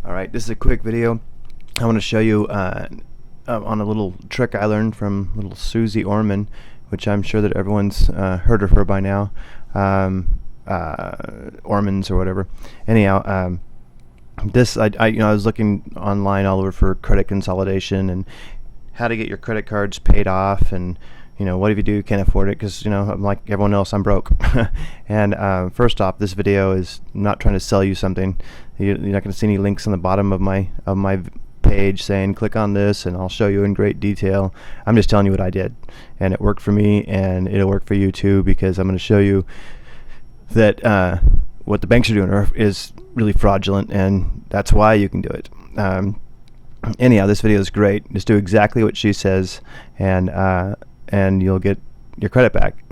Alright, this is a quick video. I want to show you on a little trick I learned from little Suze Orman, which I'm sure that everyone's heard of her by now. Ormans or whatever. Anyhow, this I was looking online all over for credit consolidation and how to get your credit cards paid off, and what if you do can't afford it, because I'm like everyone else, I'm broke. And first off, this video is not trying to sell you something. You're not going to see any links on the bottom of my page saying click on this and I'll show you in great detail. I'm just telling you what I did, and it worked for me, and it'll work for you too, because I'm going to show you that what the banks are doing is really fraudulent, and that's why you can do it. Anyhow, this video is great. Just do exactly what she says, and you'll get your credit back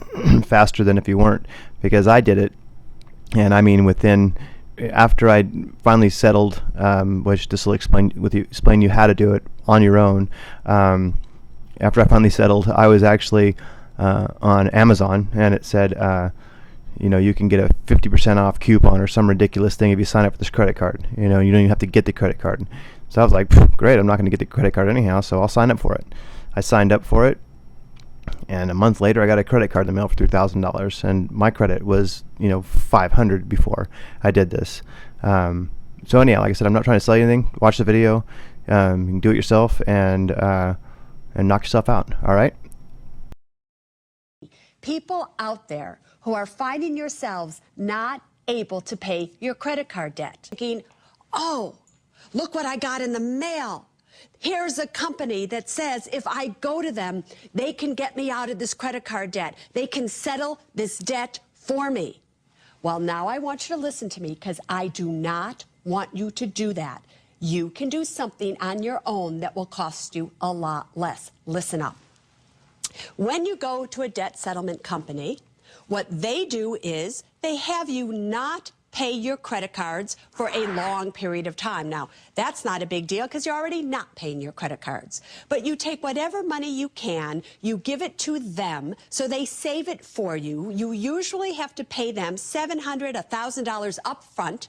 faster than if you weren't, because I did it. And I mean, after I finally settled, which this will explain you how to do it on your own. After I finally settled, I was actually on Amazon, and it said you can get a 50% off coupon or some ridiculous thing if you sign up for this credit card. You don't even have to get the credit card. So I was like, great, I'm not going to get the credit card anyhow, so I'll sign up for it. I signed up for it, and a month later I got a credit card in the mail for $3,000, and my credit was $500 before I did this. So anyhow, like I said, I'm not trying to sell you anything. Watch the video. You can do it yourself and knock yourself out. All right? People out there who are finding yourselves not able to pay your credit card debt. Thinking, oh, look what I got in the mail. Here's a company that says if I go to them, they can get me out of this credit card debt. They can settle this debt for me. Well, now I want you to listen to me, because I do not want you to do that. You can do something on your own that will cost you a lot less. Listen up. When you go to a debt settlement company, what they do is they have you not pay your credit cards for a long period of time. Now, that's not a big deal, because you're already not paying your credit cards. But you take whatever money you can, you give it to them, so they save it for you. You usually have to pay them $700, $1,000 up front.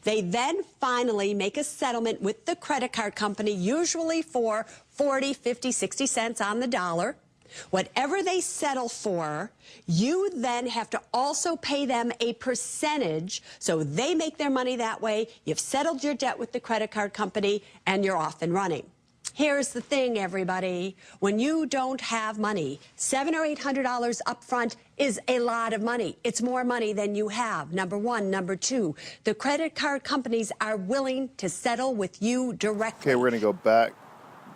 They then finally make a settlement with the credit card company, usually for 40, 50, 60 cents on the dollar. Whatever they settle for, you then have to also pay them a percentage, so they make their money that way. You've settled your debt with the credit card company, and you're off and running. Here's the thing, everybody. When you don't have money, $700 or $800 up front is a lot of money. It's more money than you have, number one. Number two, the credit card companies are willing to settle with you directly. Okay, we're going to go back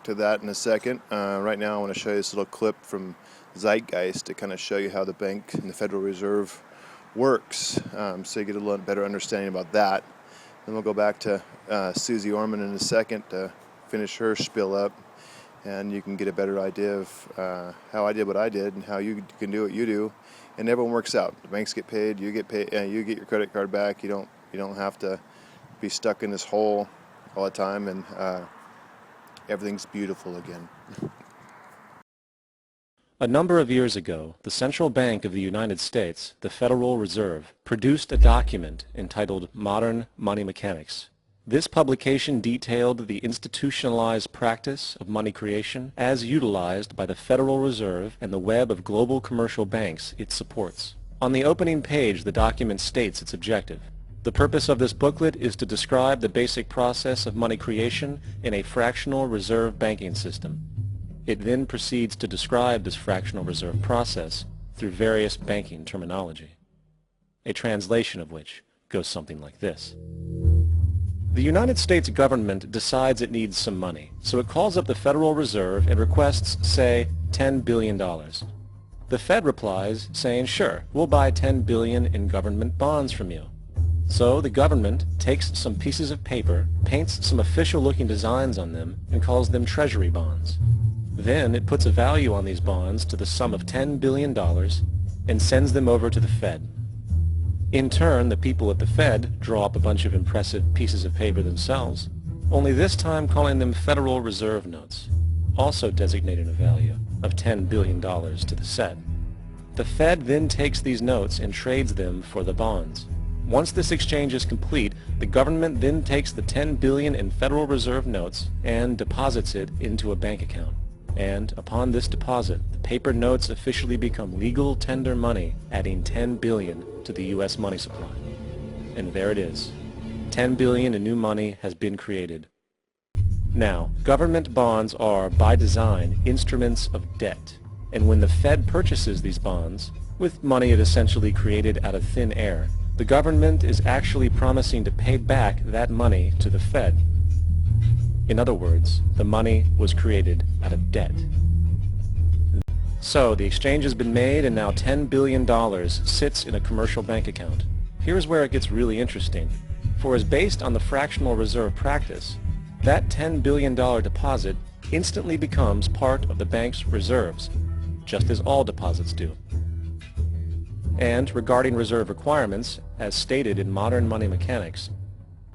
to that in a second. Right now I want to show you this little clip from Zeitgeist to kind of show you how the bank and the Federal Reserve works, so you get a little better understanding about that. Then we'll go back to Suze Orman in a second to finish her spiel up, and you can get a better idea of how I did what I did and how you can do what you do, and everyone works out. The banks get paid, you get paid, you get your credit card back. You don't have to be stuck in this hole all the time, and everything's beautiful again. A number of years ago, the Central Bank of the United States, the Federal Reserve, produced a document entitled Modern Money Mechanics. This publication detailed the institutionalized practice of money creation as utilized by the Federal Reserve and the web of global commercial banks it supports. On the opening page, the document states its objective. The purpose of this booklet is to describe the basic process of money creation in a fractional reserve banking system. It then proceeds to describe this fractional reserve process through various banking terminology, a translation of which goes something like this. The United States government decides it needs some money, so it calls up the Federal Reserve and requests, say, $10 billion. The Fed replies saying, sure, we'll buy $10 billion in government bonds from you. So the government takes some pieces of paper, paints some official-looking designs on them, and calls them treasury bonds. Then it puts a value on these bonds to the sum of $10 billion and sends them over to the Fed. In turn, the people at the Fed draw up a bunch of impressive pieces of paper themselves, only this time calling them Federal Reserve notes, also designating a value of $10 billion to the Fed. The Fed then takes these notes and trades them for the bonds. Once this exchange is complete, the government then takes the $10 billion in Federal Reserve notes and deposits it into a bank account. And upon this deposit, the paper notes officially become legal tender money, adding $10 billion to the U.S. money supply. And there it is. $10 billion in new money has been created. Now, government bonds are, by design, instruments of debt. And when the Fed purchases these bonds, with money it essentially created out of thin air, the government is actually promising to pay back that money to the Fed. In other words, the money was created out of debt. So, the exchange has been made and now $10 billion sits in a commercial bank account. Here's where it gets really interesting. For as based on the fractional reserve practice, that $10 billion deposit instantly becomes part of the bank's reserves, just as all deposits do. And regarding reserve requirements, as stated in modern money mechanics,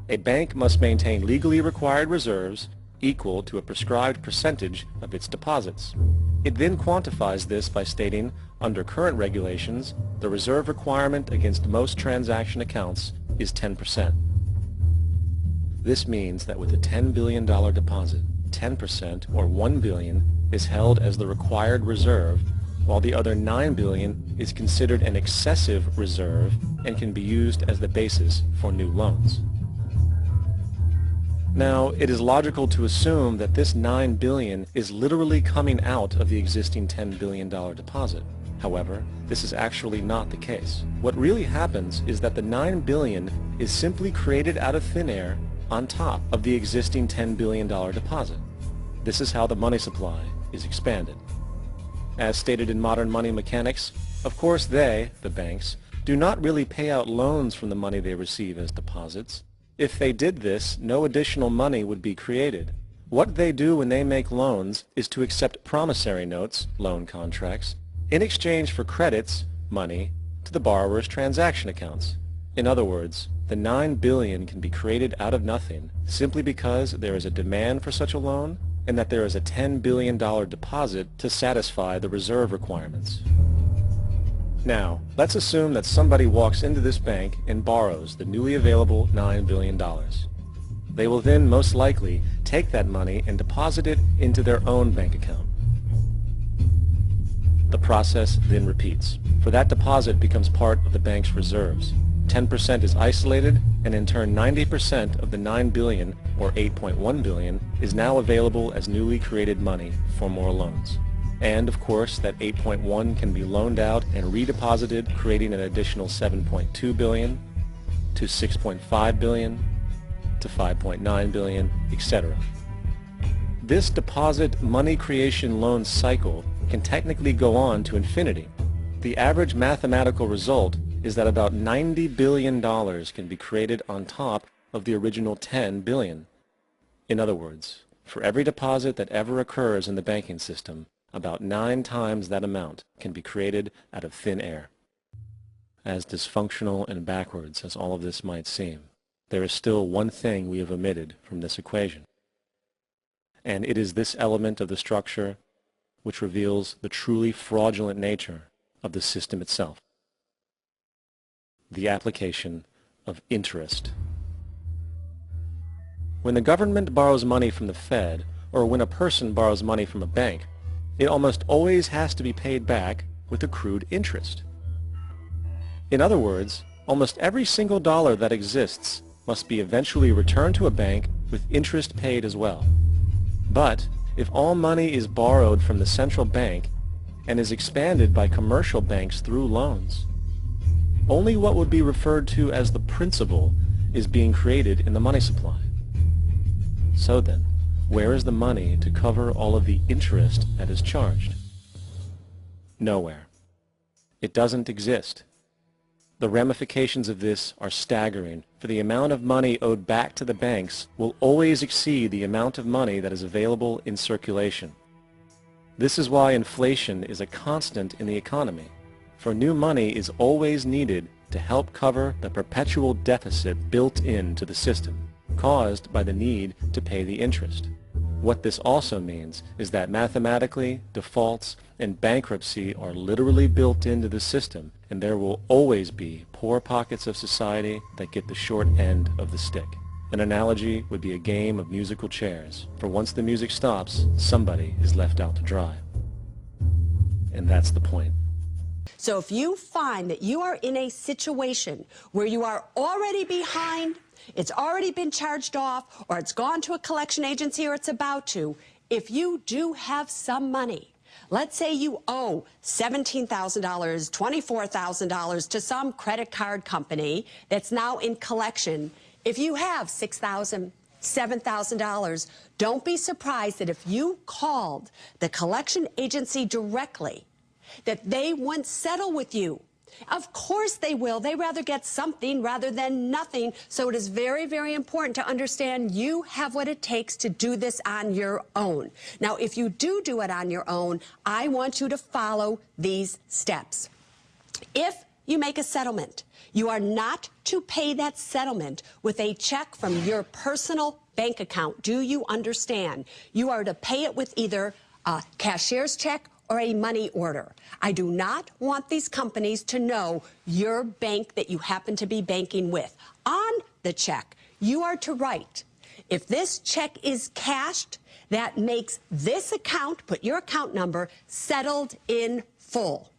a bank must maintain legally required reserves equal to a prescribed percentage of its deposits. It then quantifies this by stating, under current regulations, the reserve requirement against most transaction accounts is 10%. This means that with a $10 billion deposit, 10% or $1 billion is held as the required reserve, while the other $9 billion is considered an excessive reserve and can be used as the basis for new loans. Now, it is logical to assume that this $9 billion is literally coming out of the existing $10 billion deposit. However, this is actually not the case. What really happens is that the $9 billion is simply created out of thin air on top of the existing $10 billion deposit. This is how the money supply is expanded. As stated in modern money mechanics, of course they, the banks, do not really pay out loans from the money they receive as deposits. If they did this, no additional money would be created. What they do when they make loans is to accept promissory notes, loan contracts, in exchange for credits, money, to the borrower's transaction accounts. In other words, the $9 billion can be created out of nothing simply because there is a demand for such a loan and that there is a $10 billion deposit to satisfy the reserve requirements. Now, let's assume that somebody walks into this bank and borrows the newly available $9 billion. They will then most likely take that money and deposit it into their own bank account. The process then repeats, for that deposit becomes part of the bank's reserves. 10% is isolated, and in turn 90% of the $9 billion, or $8.1 billion, is now available as newly created money for more loans. And of course, that 8.1 can be loaned out and redeposited, creating an additional 7.2 billion, to 6.5 billion, to 5.9 billion, etc. This deposit money creation loan cycle can technically go on to infinity. The average mathematical result is that about $90 billion can be created on top of the original $10 billion. In other words, for every deposit that ever occurs in the banking system, about 9 times that amount can be created out of thin air. As dysfunctional and backwards as all of this might seem, there is still one thing we have omitted from this equation. And it is this element of the structure which reveals the truly fraudulent nature of the system itself. The application of interest. When the government borrows money from the Fed, or when a person borrows money from a bank, it almost always has to be paid back with accrued interest. In other words, almost every single dollar that exists must be eventually returned to a bank with interest paid as well. But if all money is borrowed from the central bank and is expanded by commercial banks through loans, only what would be referred to as the principal is being created in the money supply. So then, where is the money to cover all of the interest that is charged? Nowhere. It doesn't exist. The ramifications of this are staggering, for the amount of money owed back to the banks will always exceed the amount of money that is available in circulation. This is why inflation is a constant in the economy, for new money is always needed to help cover the perpetual deficit built into the system, caused by the need to pay the interest. What this also means is that mathematically, defaults and bankruptcy are literally built into the system, and there will always be poor pockets of society that get the short end of the stick. An analogy would be a game of musical chairs, for once the music stops, somebody is left out to dry. And that's the point. So if you find that you are in a situation where you are already behind, it's already been charged off, or it's gone to a collection agency, or it's about to, if you do have some money, let's say you owe $17,000, $24,000 to some credit card company that's now in collection. If you have $6,000, $7,000, don't be surprised that if you called the collection agency directly, that they won't settle with you. Of course they will. They rather get something rather than nothing. So it is very, very important to understand you have what it takes to do this on your own. Now, if you do it on your own, I want you to follow these steps. If you make a settlement, you are not to pay that settlement with a check from your personal bank account. Do you understand? You are to pay it with either a cashier's check or a money order. I do not want these companies to know your bank that you happen to be banking with. On the check, you are to write, if this check is cashed, that makes this account, put your account number, settled in full.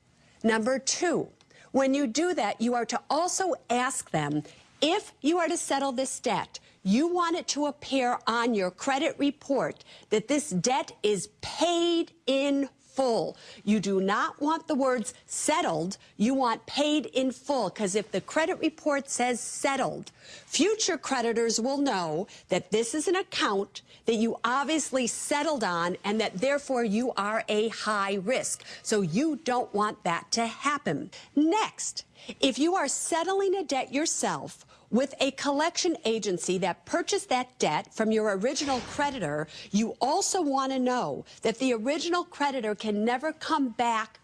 Number two, when you do that, you are to also ask them, if you are to settle this debt, you want it to appear on your credit report that this debt is paid in full. You do not want the words settled. You want paid in full, because if the credit report says settled, future creditors will know that this is an account that you obviously settled on and that therefore you are a high risk. So you don't want that to happen. Next, if you are settling a debt yourself with a collection agency that purchased that debt from your original creditor, you also want to know that the original creditor can never come back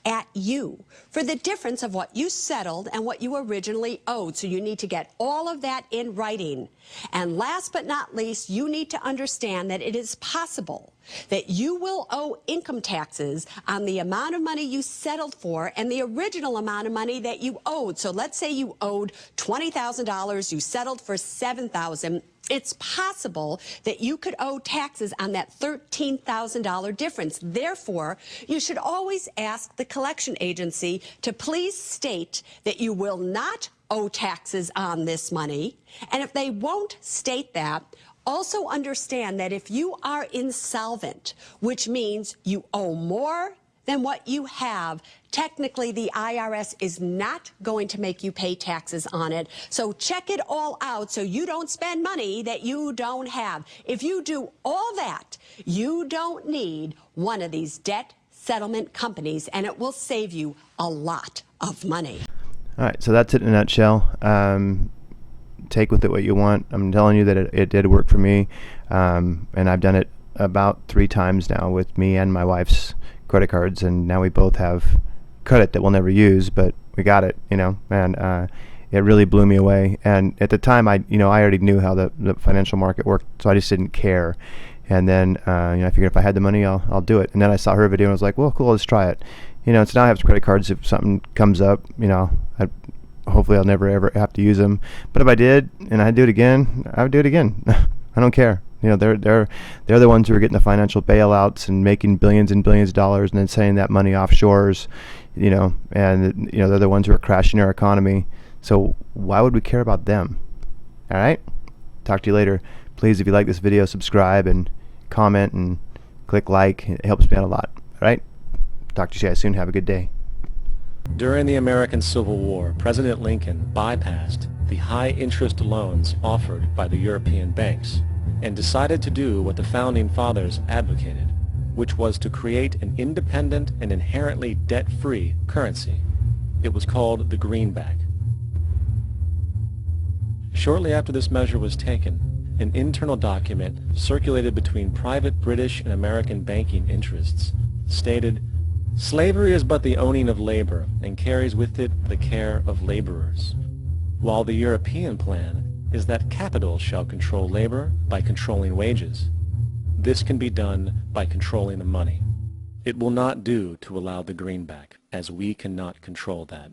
at you for the difference of what you settled and what you originally owed. So you need to get all of that in writing. And last but not least, you need to understand that it is possible that you will owe income taxes on the amount of money you settled for and the original amount of money that you owed. So let's say you owed $20,000, you settled for $7,000. It's possible that you could owe taxes on that $13,000 difference. Therefore, you should always ask the collection agency to please state that you will not owe taxes on this money. And if they won't state that, also understand that if you are insolvent, which means you owe more than what you have, technically the IRS is not going to make you pay taxes on it. So check it all out so you don't spend money that you don't have. If you do all that, you don't need one of these debt settlement companies, and it will save you a lot of money. All right, so that's it in a nutshell. Take with it what you want. I'm telling you that it did work for me, and I've done it about 3 times now with me and my wife's credit cards, and now we both have credit that we'll never use, but we got it, and it really blew me away. And at the time, I already knew how the financial market worked, so I just didn't care. And then I figured if I had the money, I'll do it. And then I saw her video and I was like, well, cool, let's try it. So now I have credit cards. If something comes up, hopefully I'll never ever have to use them. But if I did and I'd do it again, I would do it again. I don't care. They're the ones who are getting the financial bailouts and making billions and billions of dollars and then sending that money offshores, and they're the ones who are crashing our economy. So why would we care about them? All right. Talk to you later. Please, if you like this video, subscribe and comment and click like. It helps me out a lot. All right. Talk to you guys soon. Have a good day. During the American Civil War, President Lincoln bypassed the high-interest loans offered by the European banks and decided to do what the Founding Fathers advocated, which was to create an independent and inherently debt-free currency. It was called the greenback. Shortly after this measure was taken, an internal document circulated between private British and American banking interests stated, "Slavery is but the owning of labor and carries with it the care of laborers, while the European plan is that capital shall control labor by controlling wages. This can be done by controlling the money. It will not do to allow the greenback, as we cannot control that.